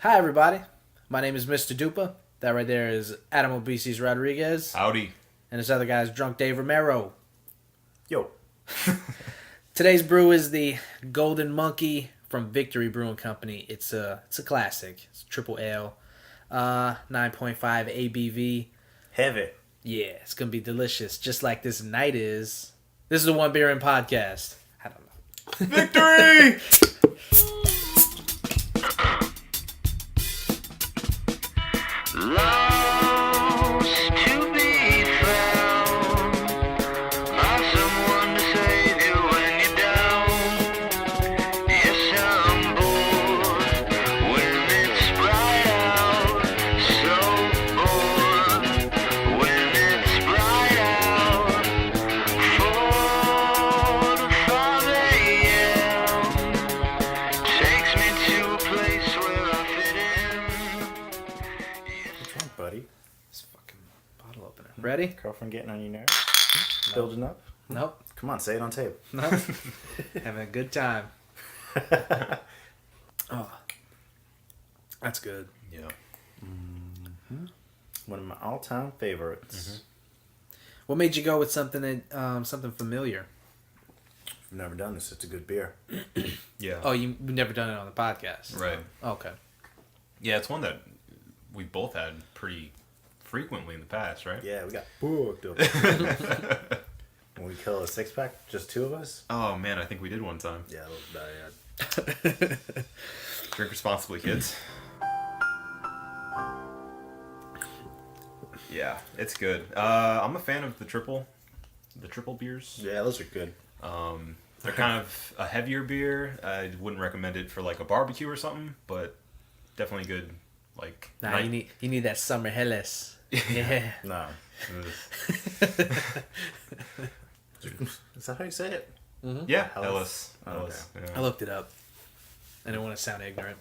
Hi, everybody. My name is Mr. Dupa. That right there is Adam Obeses Rodriguez. Howdy. And this other guy is Drunk Dave Romero. Yo. Today's brew is the Golden Monkey from Victory Brewing Company. It's a classic. It's triple ale. 9.5 ABV. Heavy. Yeah, it's going to be delicious. Just like this night is. This is the One Beer In podcast. I don't know. Victory! Lost to be found by someone to save you when you're down. Yes, I'm bored when it's bright out. So bored when it's bright out. 4 to 5 a.m. takes me to a place where I fit in. What's wrong, buddy? This fucking bottle opener. Ready? Girlfriend getting on your nerves? Building up? Nope. Come on, say it on tape. No. Having a good time. Oh, that's good. Yeah. One of my all-time favorites. What made you go with something that something familiar? I've never done this. It's a good beer. Yeah. Oh, you've never done it on the podcast, Right. Okay. Yeah, it's one that we both had pretty frequently in the past, right? Yeah, we got booked up. When we kill a six-pack, just two of us? Oh, man, I think we did one time. Yeah, a little bad. Drink responsibly, kids. Yeah, it's good. I'm a fan of the triple beers. Yeah, those are good. They're kind of a heavier beer. I wouldn't recommend it for like a barbecue or something, but definitely good. Like Nah, night- you need that summer Helles. Yeah. No. Is that how you say it? Yeah, Hellas. Ellis. Oh, Ellis. I Yeah. looked it up. I didn't want to sound ignorant.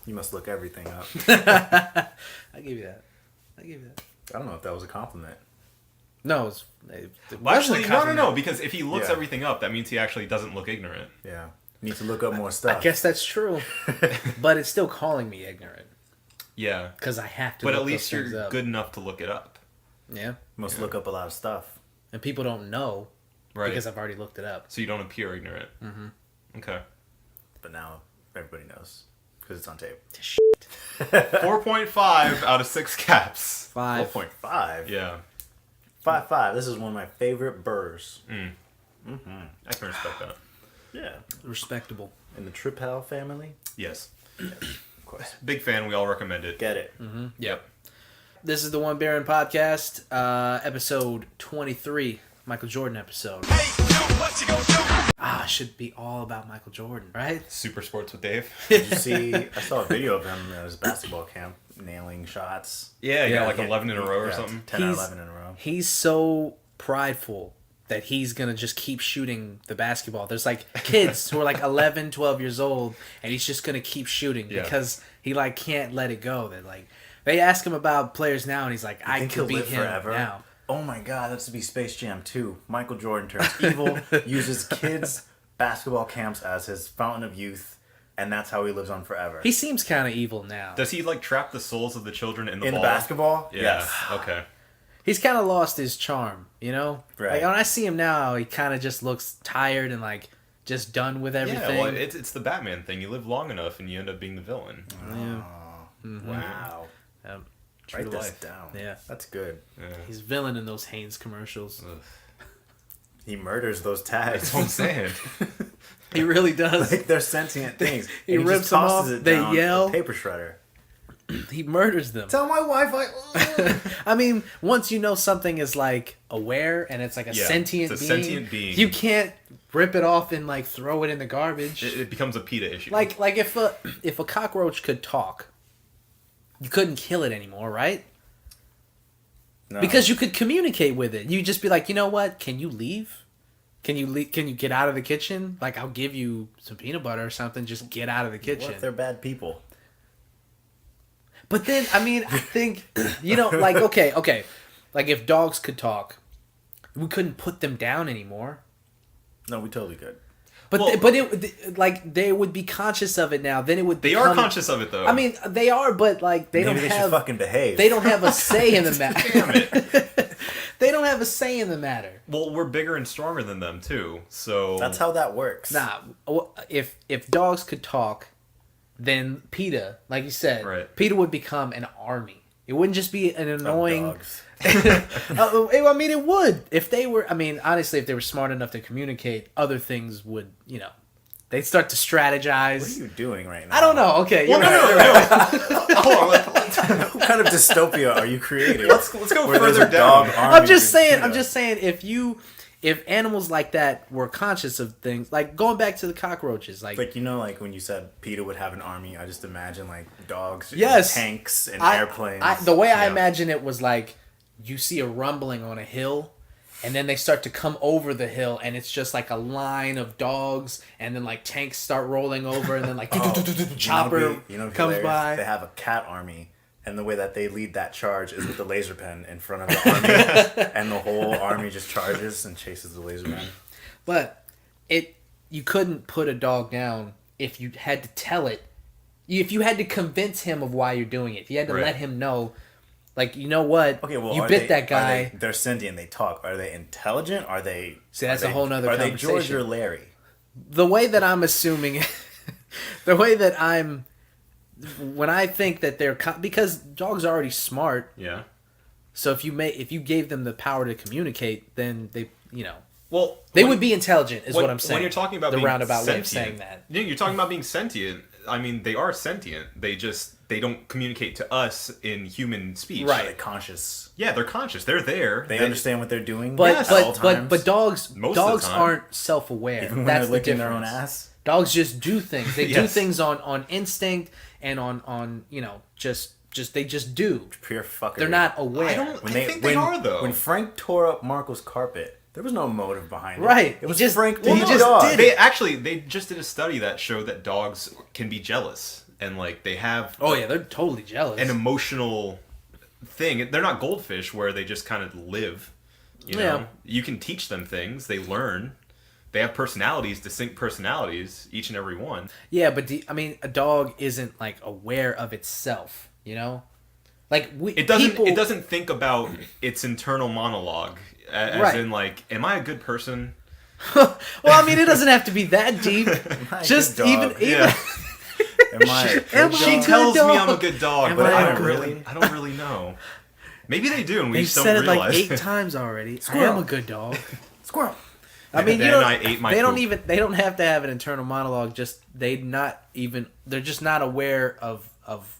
You must look everything up. I give you that. I don't know if that was a compliment. No, it Well, wasn't actually, a no, compliment. because if he looks Yeah. everything up, that means he actually doesn't look ignorant. Yeah. Need to look up more stuff. I guess that's true. But it's still calling me ignorant. Yeah. Because I have to But look at least those things you're up. good enough to look it up. Yeah. Must look up a lot of stuff. And people don't know Right. because I've already looked it up. So you don't appear ignorant. Mm-hmm. Okay. But now everybody knows. Because it's on tape. 4.5 out of 6 caps. 5. 4.5? Yeah. 5.5. This is one of my favorite burrs. I can respect that. Yeah. Respectable. In the Tripel family? Yes. Of course. Big fan. We all recommend it. Get it. Yep. This is the One Beer In podcast, episode 23, Michael Jordan episode. It should be all about Michael Jordan, right? Super Sports with Dave. Did you see? I saw a video of him at his basketball camp nailing shots. Yeah, he Yeah, got like 11 in a row or Yeah, something. 10 or He's- 11 in a row. He's so prideful that he's going to just keep shooting the basketball. There's like kids who are like 11, 12 years old, and he's just going to keep shooting Yeah. because he like can't let it go. They're like, they ask him about players now, and he's like, I Think can he'll beat live him forever? now. Oh my god, that's to be Space Jam 2. Michael Jordan turns evil, uses kids' basketball camps as his fountain of youth, and that's how he lives on forever. He seems kind of evil now. Does he like trap the souls of the children in the In ball? the basketball? Yeah. Yes. Okay. He's kind of lost his charm, you know? Right. Like, when I see him now, he kind of just looks tired and like just done with everything. Yeah, well, it's the Batman thing. You live long enough and you end up being the villain. Yeah. Wow. True Write to this life. down. Yeah. That's good. Yeah. He's villain in those Hanes commercials. Ugh. He murders those tags. That's what I'm saying. He really does. Like they're sentient things. He And rips just them tosses off, it they down yell. a paper shredder. He murders them. Tell my wife I. I mean, once you know something is like aware and it's like a Yeah, sentient it's a being, sentient being. you can't rip it off and like throw it in the garbage. It becomes a PETA issue. like if a cockroach could talk, you couldn't kill it anymore, right? No. Because you could communicate with it. You'd just be like, you know what? Can you leave? Can you leave? Can you get out of the kitchen? Like, I'll give you some peanut butter or something. Just get out of the What kitchen. if they're bad people? But then, I mean, I think, you know, like, okay. Like, if dogs could talk, we couldn't put them down anymore. No, we totally could. But Well- but it like they would be conscious of it now. Then it would. They are conscious of it though. I mean, they are, but like they Maybe don't they have. should fucking behave. They don't have a say in the matter. Damn it. They don't have a say in the matter. Well, we're bigger and stronger than them too. So That's how that works. Nah, if dogs could talk, then PETA, like you said, Right. PETA would become an army. It wouldn't just be an annoying. Dogs. I mean, it would if they were. I mean, honestly, if they were smart enough to communicate, other things would. They'd start to strategize. What are you doing right now? I don't know. Okay, Well, you're no, right. no, no. Hold on. What kind of dystopia are you creating? Let's go Where there's further a dog down. army I'm just with saying. PETA. I'm just saying. If animals like that were conscious of things, like going back to the cockroaches, like Like, like when you said PETA would have an army, I just imagine like dogs, Yes. and tanks, and I- airplanes. the way I Yeah. imagine it was like you see a rumbling on a hill, and then they start to come over the hill, and it's just like a line of dogs, and then like tanks start rolling over, and then like chopper comes by. They have a cat army, and the way that they lead that charge is with the laser pen in front of the army, and the whole army just charges and chases the laser pen. But you couldn't put a dog down if you had to tell it. If you had to convince him of why you're doing it, if you had to Right. let him know, like, you know what, Okay, well, you are bit they- that guy. They're sentient. They talk. Are they intelligent? Are they? See, that's are a they- whole nother Are they George conversation. or Larry? The way that I'm assuming, the way that when I think that they're because dogs are already smart. Yeah. So if you gave them the power to communicate, then they Well, they when- would be intelligent. Is what I'm saying. When you're talking about the being roundabout way of sentient, saying that. Yeah, you're talking about being sentient. I mean, they are sentient. They don't communicate to us in human speech. Are they conscious? Yeah, they're conscious. They're there. They understand what they're doing. But Yes. at all but times? but dogs Most of the dogs time. aren't self-aware. even when That's they're the licking difference. their own ass. Dogs just do things. They do Yes. things on instinct and on just they just do. Pure fuckery. They're not aware. I think they are though. When Frank tore up Marco's carpet, there was no motive behind it. Right. It was He just- Frank. well, the he just dog. did it. They just did a study that showed that dogs can be jealous and like they have Oh yeah, they're totally jealous. an emotional thing. They're not goldfish where they just kind of live. You know, Yeah. you can teach them things. They learn. They have personalities, distinct personalities, each and every one. Yeah, but a dog isn't like aware of itself. Like It doesn't think about its internal monologue as Right. in like, am I a good person? Well, I mean, it doesn't have to be that deep. I a Just good even dog? even. Yeah. Am I? a good Am I dog? She good tells me dog? I'm a good dog, Am but I I a don't good really dog? I don't really know. Maybe they do and we They've just don't said it realize. like 8 times already. I am Squirrel. a good dog. Squirrel. I mean, Then I ate my they don't poop. even. They don't have to have an internal monologue. Just they're just not aware of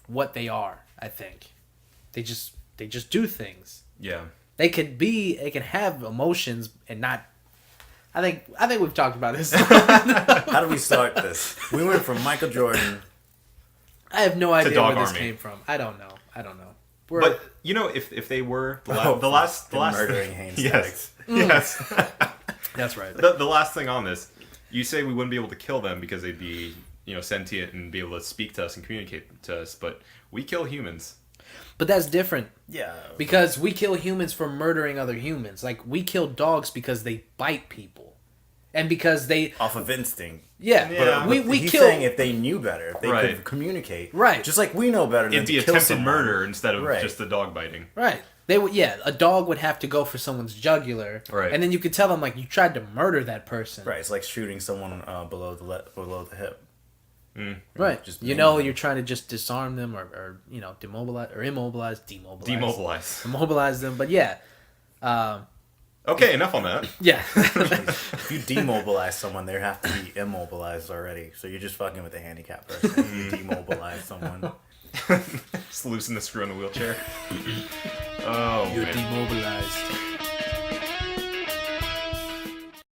what they are. I think they just do things. Yeah. They can have emotions and not. I think we've talked about this. How do we start this? We went from Michael Jordan. I have no idea Dog where this Army. came from. I don't know. We're, But if they were the Oh, last murdering Haynes yes yes that's right. the last thing on this, you say we wouldn't be able to kill them because they'd be sentient and be able to speak to us and communicate to us, but we kill humans. But that's different Yeah. because we kill humans for murdering other humans. Like we kill dogs because they bite people, and because they Off of instinct. yeah, Yeah. we He's kill saying if they knew better, if they Right. could communicate. Right. Just like we know better than It'd be to kill attempted someone. murder instead of Right. just the dog biting. right. They would a dog would have to go for someone's jugular, Right. and then you could tell them like you tried to murder that person, Right. It's like shooting someone below the hip. Right. Just You're trying to just disarm them or demobilize or demobilize immobilize them. But yeah, Okay, enough on that. yeah. If you demobilize someone, they have to be immobilized already. So you're just fucking with a handicapped person. If you demobilize someone. Just loosen the screw in the wheelchair. Oh You're man. demobilized.